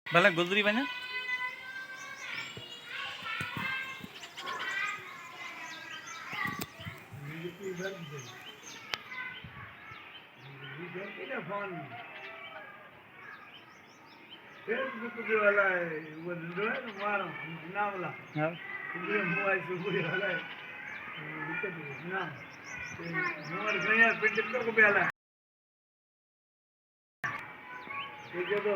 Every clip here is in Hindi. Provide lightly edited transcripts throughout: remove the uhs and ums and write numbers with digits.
भले गुजरी वञे फेसबुक पे वाला है वो जो है ना मारो नाम वाला हाँ ये मोबाइल से पूरी वाला है ना मोबाइल से यार पिंड को भी वाला ये जो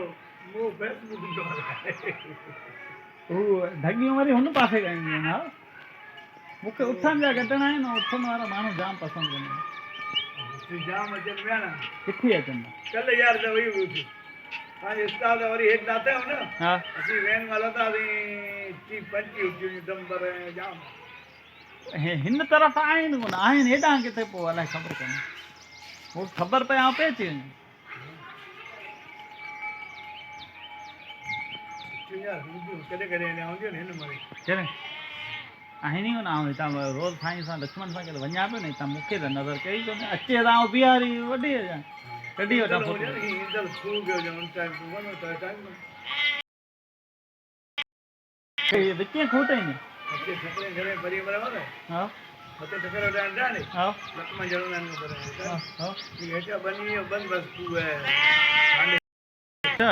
वो फेसबुक पे वाला है वो ढगियूं वारी हुन पासे ॻाईंदियूं आहिनि हा मूंखे उथण जा घटना आहिनि उथण वारा माण्हू जाम पसंदि कंदा आहिनि जाम अचनि पिया न किथे अचनि कल यार त वई हुई पंहिंजे स्टाफ त वरी हेठि लाथा आहियूं न हा असीं वैन में हलंदासीं 30-35 नंबर जाम हिन तरफ़ आहिनि कोन आहिनि हेॾां किथे पोइ अलाए ख़बर कोन्हे मूंखे ख़बर पए आउं पए अची वञे यार कॾहिं कॾहिं अञा हूंदियूं हिन महिल कहिड़े आहिनि ई कोन आउं हितां रोज़ साईं सां लक्ष्मण सां गॾु वञा पियो न हितां मूंखे त नज़र कई कोन्हे अचे त आउं बीहारी वठी अचां कढी वठां फोटो विच में खूट आहिनि हा हा अच्छा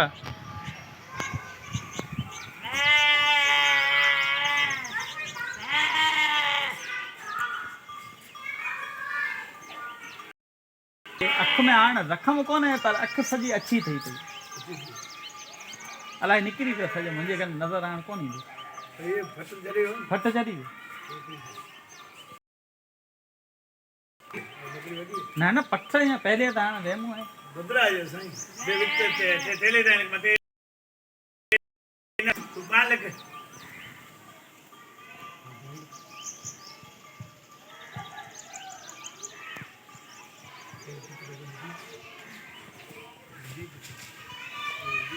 अख में हाण रखम कोन्हे पर अख सॼी अछी ठही पई अलाए निकिरी पियो सॼो मुंहिंजे कन नज़र हाणे कोन ईंदी फट चढ़ी वियो न न पठ ईअं पहिरियों त हाणे वेमूं आहे